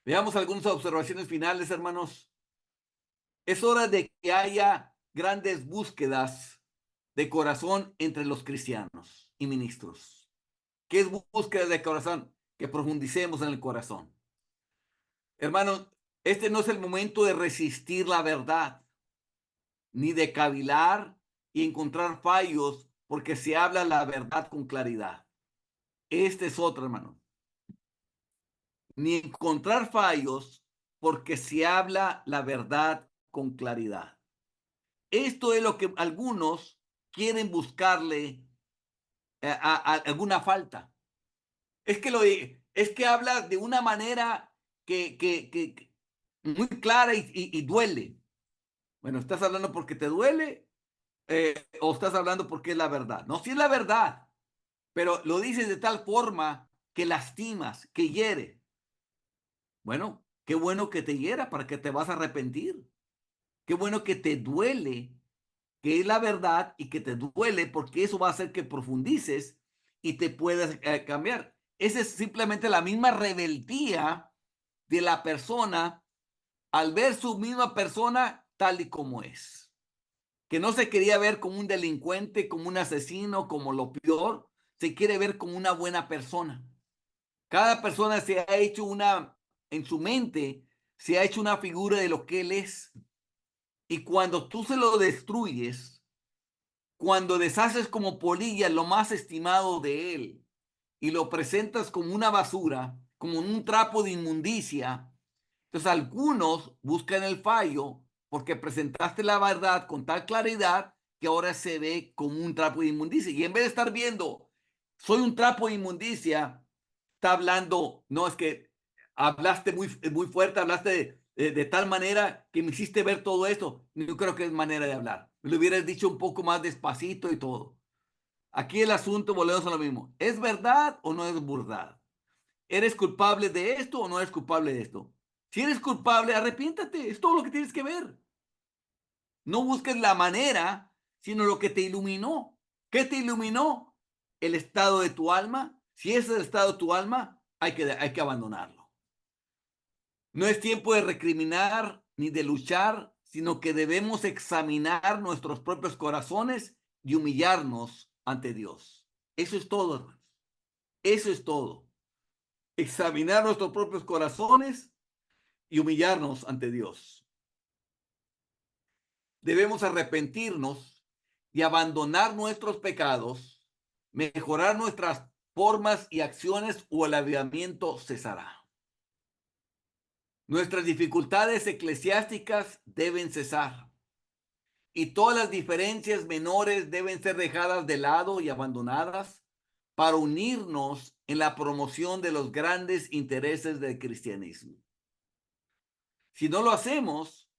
Veamos algunas observaciones finales, hermanos. Es hora de que haya grandes búsquedas de corazón entre los cristianos y ministros. ¿Qué es búsqueda de corazón? Que profundicemos en el corazón. Hermanos, este no es el momento de resistir la verdad, ni de cavilar y encontrar fallos porque se habla la verdad con claridad. Este es otro, hermano. Ni encontrar fallos porque se habla la verdad con claridad. Esto es lo que algunos quieren buscarle a alguna falta. Es que habla de una manera que muy clara y duele. Bueno, ¿estás hablando porque te duele o estás hablando porque es la verdad? No, sí es la verdad, pero lo dices de tal forma que lastimas, que hiere. Bueno, qué bueno que te hiera para que te vas a arrepentir. Qué bueno que te duele, que es la verdad y que te duele porque eso va a hacer que profundices y te puedas cambiar. Esa es simplemente la misma rebeldía de la persona al ver su misma persona tal y como es. Que no se quería ver como un delincuente, como un asesino, como lo peor, se quiere ver como una buena persona. Cada persona se ha hecho en su mente, se ha hecho una figura de lo que él es. Y cuando tú se lo destruyes, cuando deshaces como polilla lo más estimado de él y lo presentas como una basura, como un trapo de inmundicia, entonces algunos buscan el fallo porque presentaste la verdad con tal claridad que ahora se ve como un trapo de inmundicia. Y en vez de estar viendo, soy un trapo de inmundicia, está hablando, no, es que hablaste muy fuerte, hablaste de tal manera que me hiciste ver todo esto. Yo creo que es manera de hablar. Me lo hubieras dicho un poco más despacito y todo. Aquí el asunto, volvemos a lo mismo. ¿Es verdad o no es verdad? ¿Eres culpable de esto o no eres culpable de esto? Si eres culpable, arrepiéntate. Es todo lo que tienes que ver. No busques la manera, sino lo que te iluminó. ¿Qué te iluminó? El estado de tu alma. Si ese es el estado de tu alma, hay que abandonarlo. No es tiempo de recriminar ni de luchar, sino que debemos examinar nuestros propios corazones y humillarnos ante Dios. Eso es todo, hermanos. Eso es todo. Examinar nuestros propios corazones y humillarnos ante Dios. Debemos arrepentirnos y abandonar nuestros pecados, mejorar nuestras formas y acciones o el avivamiento cesará. Nuestras dificultades eclesiásticas deben cesar y todas las diferencias menores deben ser dejadas de lado y abandonadas para unirnos en la promoción de los grandes intereses del cristianismo. Si no lo hacemos,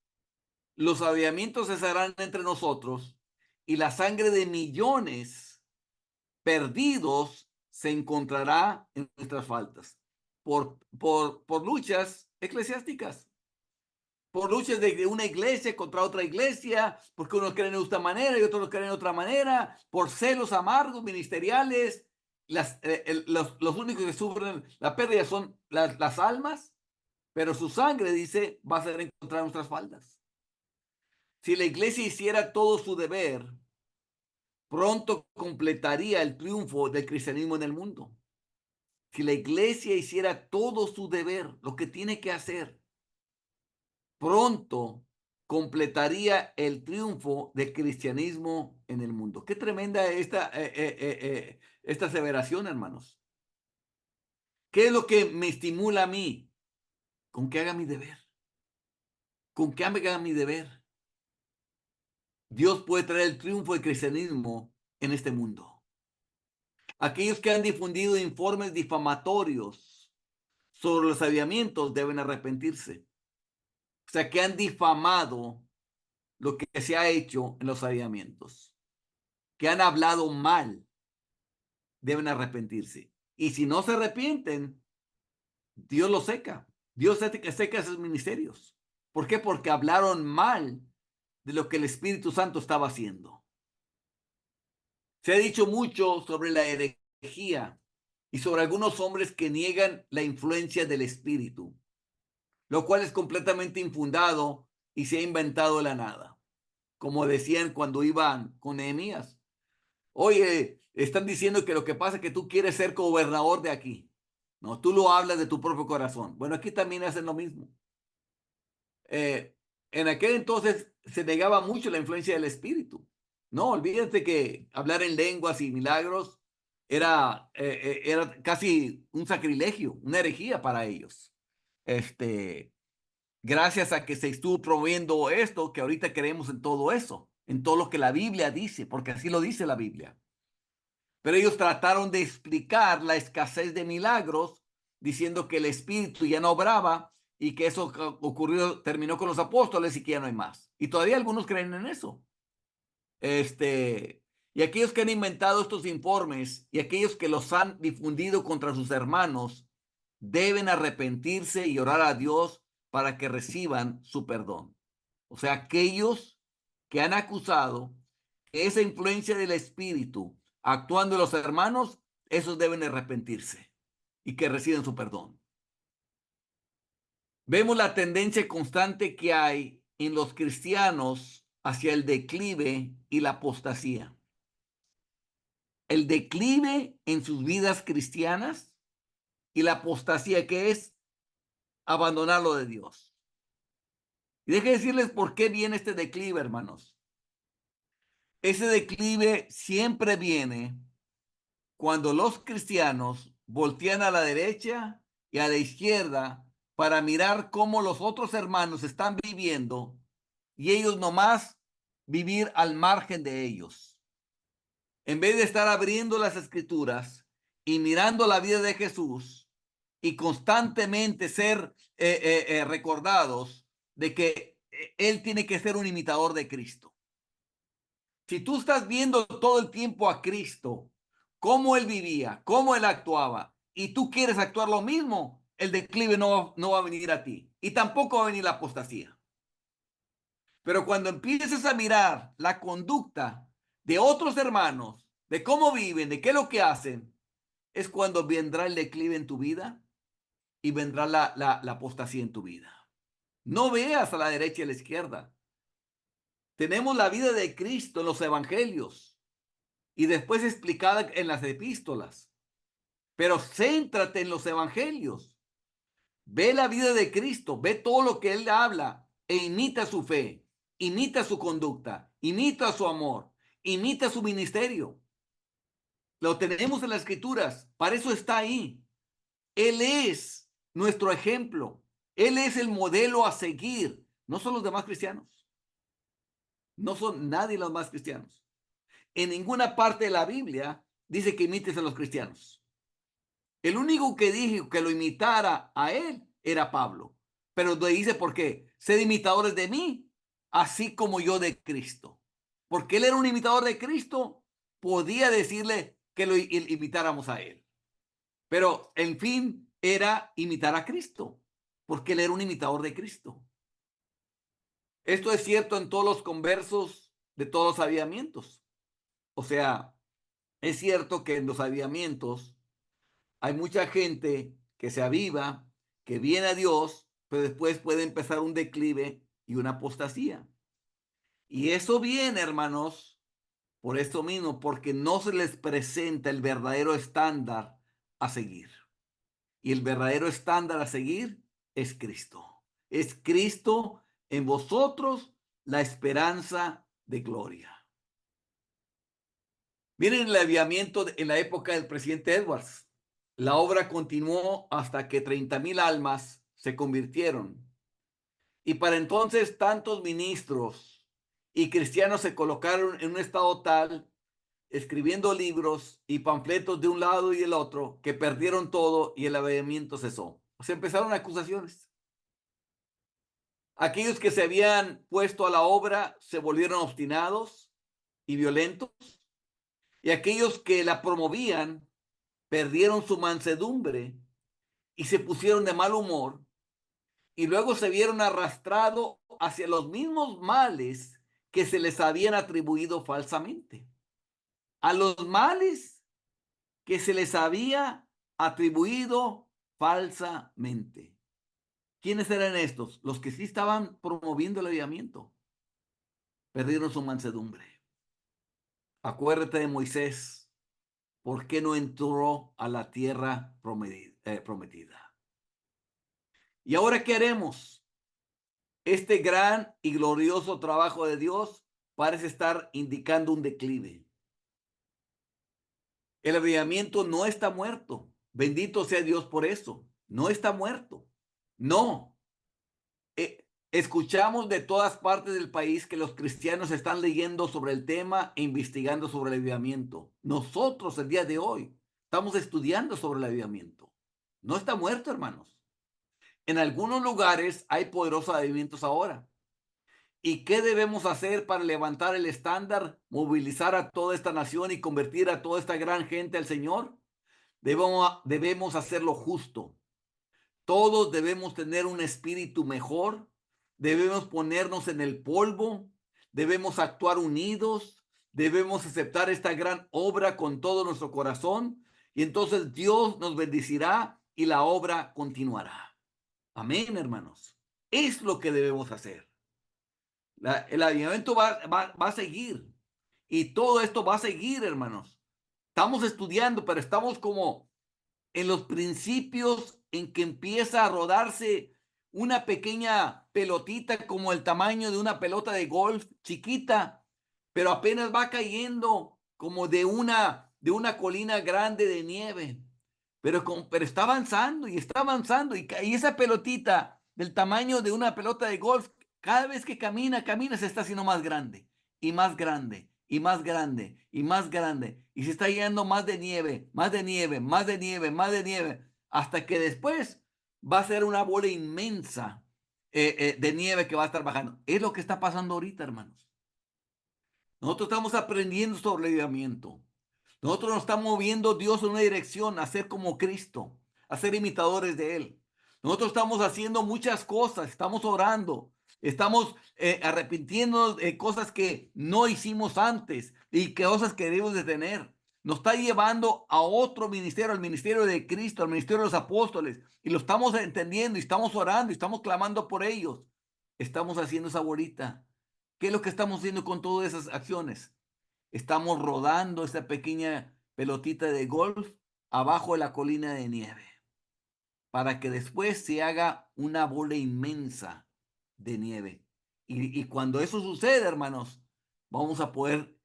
los avivamientos cesarán entre nosotros y la sangre de millones perdidos se encontrará en nuestras faltas por luchas eclesiásticas, por luchas de una iglesia contra otra iglesia, porque unos creen de esta manera y otros creen de otra manera, por celos amargos ministeriales. Los únicos que sufren la pérdida son las almas, pero su sangre, dice, va a ser encontrar nuestras faltas. Si la iglesia hiciera todo su deber, pronto completaría el triunfo del cristianismo en el mundo. Si la iglesia hiciera todo su deber, lo que tiene que hacer, pronto completaría el triunfo del cristianismo en el mundo. Qué tremenda esta aseveración, hermanos. ¿Qué es lo que me estimula a mí? Con que haga mi deber. Con que haga mi deber. Dios puede traer el triunfo del cristianismo en este mundo. Aquellos que han difundido informes difamatorios sobre los avivamientos deben arrepentirse. O sea, que han difamado lo que se ha hecho en los avivamientos, que han hablado mal, deben arrepentirse. Y si no se arrepienten, Dios los seca. Dios seca esos ministerios. ¿Por qué? Porque hablaron mal de lo que el Espíritu Santo estaba haciendo. Se ha dicho mucho sobre la herejía y sobre algunos hombres que niegan la influencia del Espíritu. lo cual es completamente infundado y se ha inventado de la nada. Como decían cuando iban con Nehemías. Oye, están diciendo que lo que pasa es que tú quieres ser gobernador de aquí. No, tú lo hablas de tu propio corazón. Bueno, aquí también hacen lo mismo. Eh, en aquel entonces se negaba mucho la influencia del Espíritu. No, olvídate que hablar en lenguas y milagros era casi un sacrilegio, una herejía para ellos. Este, Gracias a que se estuvo promoviendo esto, que ahorita creemos en todo eso, en todo lo que la Biblia dice, porque así lo dice la Biblia. Pero ellos trataron de explicar la escasez de milagros, diciendo que el Espíritu ya no obraba y que eso ocurrió, terminó con los apóstoles y que ya no hay más. Y todavía algunos creen en eso. Y aquellos que han inventado estos informes y aquellos que los han difundido contra sus hermanos deben arrepentirse y orar a Dios para que reciban su perdón. O sea, aquellos que han acusado esa influencia del Espíritu actuando en los hermanos, esos deben arrepentirse y que reciban su perdón. Vemos la tendencia constante que hay en los cristianos hacia el declive y la apostasía. El declive en sus vidas cristianas y la apostasía, que es abandonar lo de Dios. Y deje decirles por qué viene este declive, hermanos. Ese declive siempre viene cuando los cristianos voltean a la derecha y a la izquierda para mirar cómo los otros hermanos están viviendo y ellos nomás vivir al margen de ellos. En vez de estar abriendo las escrituras y mirando la vida de Jesús y constantemente ser recordados de que Él tiene que ser un imitador de Cristo. Si tú estás viendo todo el tiempo a Cristo, cómo Él vivía, cómo Él actuaba, y tú quieres actuar lo mismo, el declive no va a venir a ti. Y tampoco va a venir la apostasía. Pero cuando empieces a mirar la conducta de otros hermanos, de cómo viven, de qué es lo que hacen, es cuando vendrá el declive en tu vida y vendrá la apostasía en tu vida. No veas a la derecha y a la izquierda. Tenemos la vida de Cristo en los evangelios y después explicada en las epístolas. Pero céntrate en los evangelios. Ve la vida de Cristo, ve todo lo que Él habla e imita su fe, imita su conducta, imita su amor, imita su ministerio. Lo tenemos en las escrituras, para eso está ahí. Él es nuestro ejemplo, Él es el modelo a seguir. No son los demás cristianos, no son nadie los más cristianos. En ninguna parte de la Biblia dice que imites a los cristianos. El único que dijo que lo imitara a él era Pablo. Pero le dice por qué. Sed imitadores de mí, así como yo de Cristo. Porque él era un imitador de Cristo, podía decirle que lo imitáramos a él. Pero en fin era imitar a Cristo, porque él era un imitador de Cristo. Esto es cierto en todos los conversos de todos los avivamientos. O sea, es cierto que en los avivamientos hay mucha gente que se aviva, que viene a Dios, pero después puede empezar un declive y una apostasía. Y eso viene, hermanos, por esto mismo, porque no se les presenta el verdadero estándar a seguir. Y el verdadero estándar a seguir es Cristo. Es Cristo en vosotros, la esperanza de gloria. Miren el avivamiento en la época del presidente Edwards. La obra continuó hasta que 30,000 almas se convirtieron. Y para entonces tantos ministros y cristianos se colocaron en un estado tal, escribiendo libros y panfletos de un lado y del otro, que perdieron todo y el avivamiento cesó. Se empezaron acusaciones. Aquellos que se habían puesto a la obra se volvieron obstinados y violentos, y aquellos que la promovían perdieron su mansedumbre y se pusieron de mal humor y luego se vieron arrastrados hacia los mismos males que se les habían atribuido falsamente. A los males que se les había atribuido falsamente. ¿Quiénes eran estos? Los que sí estaban promoviendo el avivamiento. Perdieron su mansedumbre. Acuérdate de Moisés. ¿Por qué no entró a la tierra prometida? ¿Y ahora qué haremos? Este gran y glorioso trabajo de Dios parece estar indicando un declive. El avivamiento no está muerto. Bendito sea Dios por eso. No está muerto. No. Escuchamos de todas partes del país que los cristianos están leyendo sobre el tema e investigando sobre el avivamiento. Nosotros, el día de hoy, estamos estudiando sobre el avivamiento. No está muerto, hermanos. En algunos lugares hay poderosos avivamientos ahora. ¿Y qué debemos hacer para levantar el estándar, movilizar a toda esta nación y convertir a toda esta gran gente al Señor? Debemos hacerlo justo. Todos debemos tener un espíritu mejor, debemos ponernos en el polvo, debemos actuar unidos, debemos aceptar esta gran obra con todo nuestro corazón y entonces Dios nos bendecirá y la obra continuará. Amén, hermanos. Es lo que debemos hacer. El avivamiento va a seguir y todo esto va a seguir, hermanos. Estamos estudiando, pero estamos como en los principios en que empieza a rodarse una pequeña pelotita como el tamaño de una pelota de golf chiquita, pero apenas va cayendo como de una colina grande de nieve. Pero está avanzando y está avanzando y esa pelotita del tamaño de una pelota de golf, cada vez que camina, se está haciendo más grande y más grande y más grande y más grande y se está llenando más de nieve, más de nieve, más de nieve, más de nieve, hasta que después va a ser una bola inmensa de nieve que va a estar bajando. Es lo que está pasando ahorita, hermanos. Nosotros estamos aprendiendo sobre el avivamiento. Nosotros nos está moviendo Dios en una dirección, a ser como Cristo, a ser imitadores de Él. Nosotros estamos haciendo muchas cosas, estamos orando, estamos arrepintiéndonos de cosas que no hicimos antes y que cosas que debemos de tener. Nos está llevando a otro ministerio, al ministerio de Cristo, al ministerio de los apóstoles, y lo estamos entendiendo y estamos orando y estamos clamando por ellos. Estamos haciendo esa bolita. ¿Qué es lo que estamos haciendo con todas esas acciones? Estamos rodando esta pequeña pelotita de golf abajo de la colina de nieve para que después se haga una bola inmensa de nieve. Y cuando eso sucede, hermanos, vamos a poder,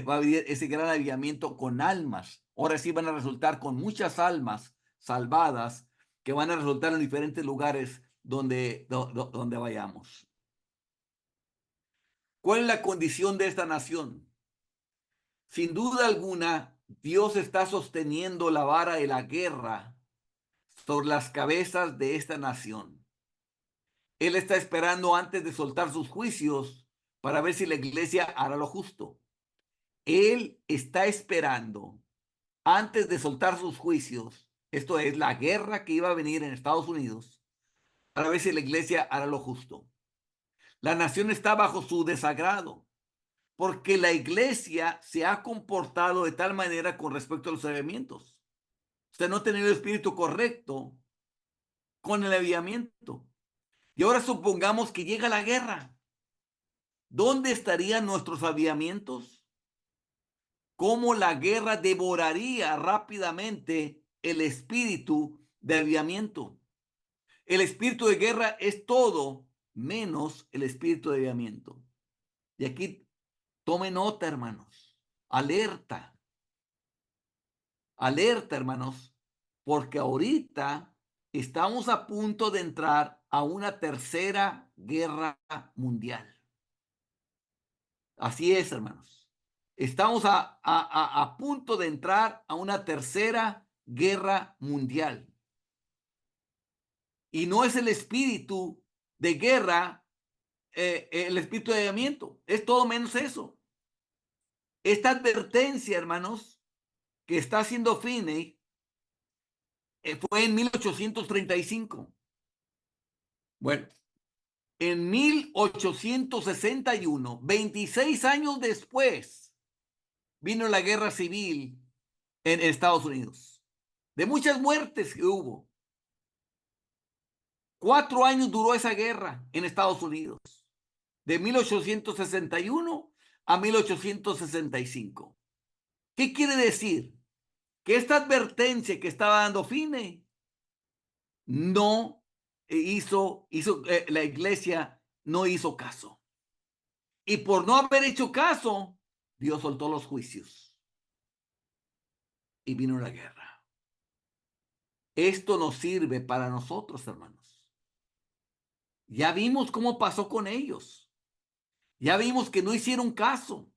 va a haber ese gran avivamiento con almas. Ahora sí van a resultar con muchas almas salvadas que van a resultar en diferentes lugares donde vayamos. ¿Cuál es la condición de esta nación? Sin duda alguna, Dios está sosteniendo la vara de la guerra sobre las cabezas de esta nación. Él está esperando antes de soltar sus juicios para ver si la iglesia hará lo justo. Él está esperando antes de soltar sus juicios, esto es la guerra que iba a venir en Estados Unidos, para ver si la iglesia hará lo justo. La nación está bajo su desagrado, porque la iglesia se ha comportado de tal manera con respecto a los avivamientos. Usted no ha tenido el espíritu correcto con el avivamiento. Y ahora supongamos que llega la guerra. ¿Dónde estarían nuestros avivamientos? ¿Cómo la guerra devoraría rápidamente el espíritu de avivamiento? El espíritu de guerra es todo menos el espíritu de avivamiento. Y aquí tome nota, hermanos. Alerta. Alerta, hermanos, porque ahorita estamos a punto de entrar a una tercera guerra mundial. Así es, hermanos. Estamos a punto de entrar a una tercera guerra mundial. Y no es el espíritu de guerra, el espíritu de avivamiento. Es todo menos eso. Esta advertencia, hermanos, que está haciendo Finney, fue en 1835. Bueno, en 1861, 26 años después, vino la guerra civil en Estados Unidos. De muchas muertes que hubo. 4 años duró esa guerra en Estados Unidos, de 1861 a 1865. ¿Qué quiere decir? Que esta advertencia que estaba dando Fine no la iglesia no hizo caso. Y por no haber hecho caso, Dios soltó los juicios y vino la guerra. Esto nos sirve para nosotros, hermanos. Ya vimos cómo pasó con ellos. Ya vimos que no hicieron caso.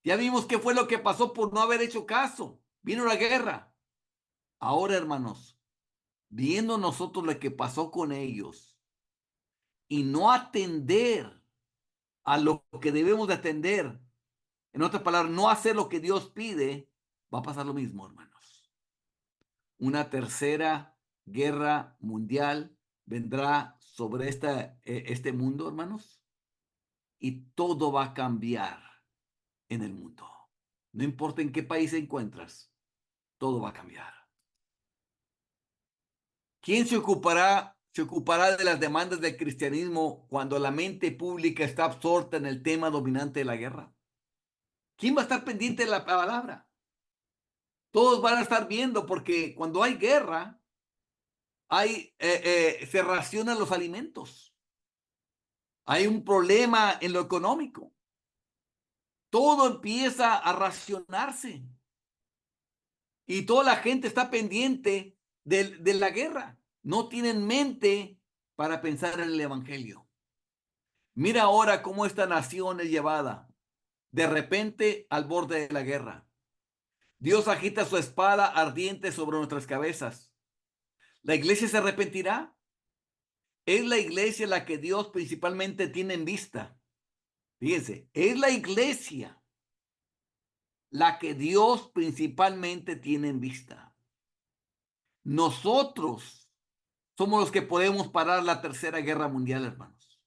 Ya vimos qué fue lo que pasó por no haber hecho caso. Vino la guerra. Ahora, hermanos, viendo nosotros lo que pasó con ellos y no atender a lo que debemos de atender, en otras palabras, no hacer lo que Dios pide, va a pasar lo mismo, hermanos. Una tercera guerra mundial vendrá sobre este mundo, hermanos, y todo va a cambiar en el mundo. No importa en qué país te encuentras, todo va a cambiar. ¿Quién se ocupará de las demandas del cristianismo cuando la mente pública está absorta en el tema dominante de la guerra? ¿Quién va a estar pendiente de la palabra? Todos van a estar viendo porque cuando hay guerra, se racionan los alimentos. Hay un problema en lo económico. Todo empieza a racionarse y toda la gente está pendiente de la guerra. No tienen mente para pensar en el evangelio. Mira ahora cómo esta nación es llevada de repente al borde de la guerra. Dios agita su espada ardiente sobre nuestras cabezas. ¿La iglesia se arrepentirá? Es la iglesia la que Dios principalmente tiene en vista. Fíjense, es la iglesia la que Dios principalmente tiene en vista. Nosotros somos los que podemos parar la tercera guerra mundial, hermanos.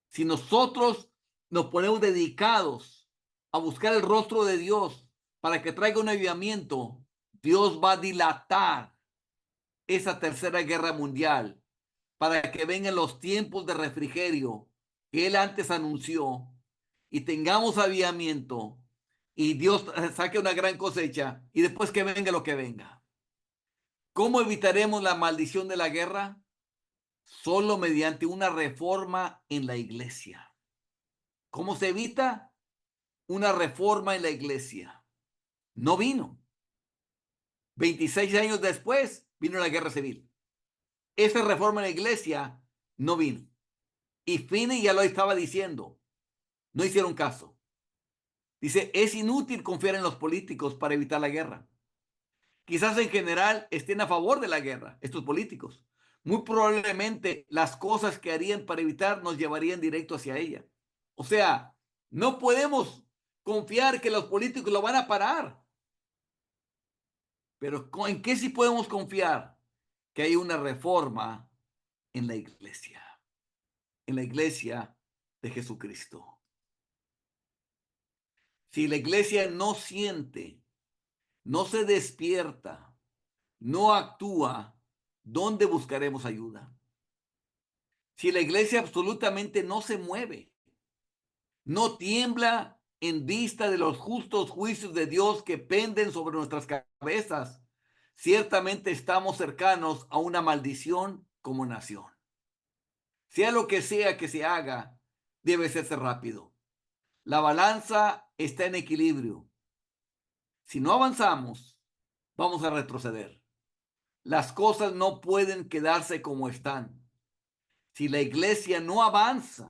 Si nosotros nos ponemos dedicados a buscar el rostro de Dios para que traiga un avivamiento, Dios va a dilatar esa tercera guerra mundial para que vengan los tiempos de refrigerio que Él antes anunció y tengamos avivamiento y Dios saque una gran cosecha y después que venga lo que venga. ¿Cómo evitaremos la maldición de la guerra? Solo mediante una reforma en la iglesia. ¿Cómo se evita? Una reforma en la iglesia. No vino. 26 años después vino la guerra civil. Esa reforma en la iglesia no vino. Y Finney ya lo estaba diciendo. No hicieron caso. Dice, es inútil confiar en los políticos para evitar la guerra. Quizás en general estén a favor de la guerra, estos políticos. Muy probablemente las cosas que harían para evitar nos llevarían directo hacia ella. O sea, no podemos confiar que los políticos lo van a parar. Pero ¿en qué sí podemos confiar? Que hay una reforma en la iglesia. En la iglesia de Jesucristo. Si la iglesia no siente, no se despierta, no actúa, ¿dónde buscaremos ayuda? Si la iglesia absolutamente no se mueve, no tiembla en vista de los justos juicios de Dios que penden sobre nuestras cabezas, ciertamente estamos cercanos a una maldición como nación. Sea lo que sea que se haga, debe hacerse rápido. La balanza está en equilibrio. Si no avanzamos, vamos a retroceder. Las cosas no pueden quedarse como están. Si la iglesia no avanza,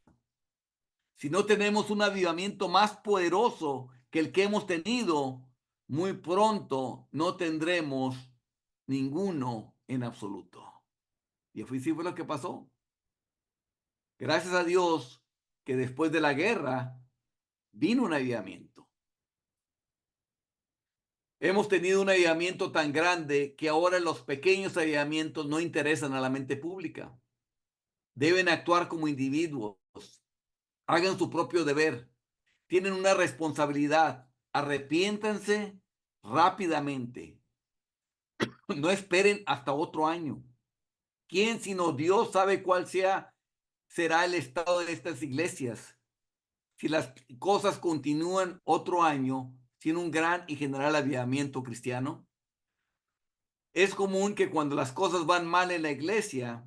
si no tenemos un avivamiento más poderoso que el que hemos tenido, muy pronto no tendremos ninguno en absoluto. Y así fue lo que pasó. Gracias a Dios que después de la guerra vino un avivamiento. Hemos tenido un avivamiento tan grande que ahora los pequeños avivamientos no interesan a la mente pública. Deben actuar como individuos, hagan su propio deber, tienen una responsabilidad, arrepiéntanse rápidamente, no esperen hasta otro año. ¿Quién sino Dios sabe cuál será el estado de estas iglesias si las cosas continúan otro año sin un gran y general avivamiento cristiano? Es común que cuando las cosas van mal en la iglesia,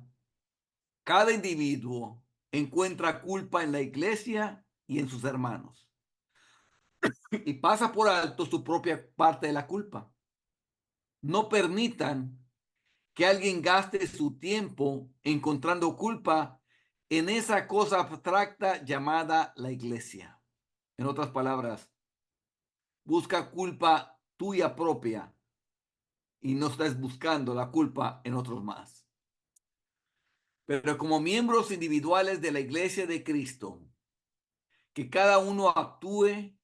cada individuo encuentra culpa en la iglesia y en sus hermanos y pasa por alto su propia parte de la culpa. No permitan que alguien gaste su tiempo encontrando culpa en esa cosa abstracta llamada la iglesia. En otras palabras, busca culpa tuya propia y no estés buscando la culpa en otros más. Pero como miembros individuales de la iglesia de Cristo, que cada uno actúe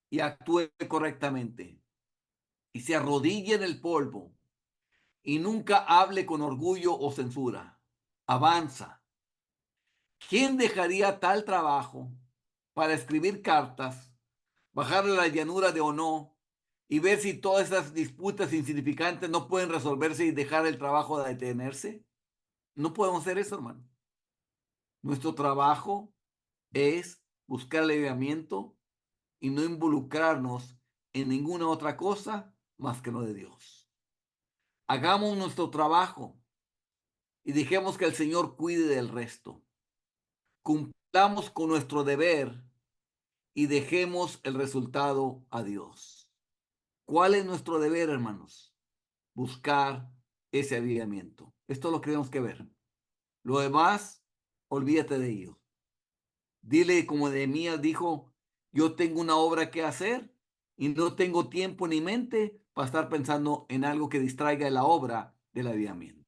y actúe correctamente y se arrodille en el polvo y nunca hable con orgullo o censura. Avanza. ¿Quién dejaría tal trabajo para escribir cartas, bajarle la llanura de Ono y ver si todas esas disputas insignificantes no pueden resolverse y dejar el trabajo de detenerse? No podemos hacer eso, hermano. Nuestro trabajo es buscar el alineamiento y no involucrarnos en ninguna otra cosa más que lo de Dios. Hagamos nuestro trabajo y dejemos que el Señor cuide del resto. Cumplamos con nuestro deber y dejemos el resultado a Dios. ¿Cuál es nuestro deber, hermanos? Buscar ese avivamiento. Esto lo tenemos que ver. Lo demás, olvídate de ello. Dile como Nehemías dijo, yo tengo una obra que hacer y no tengo tiempo ni mente para estar pensando en algo que distraiga la obra del avivamiento.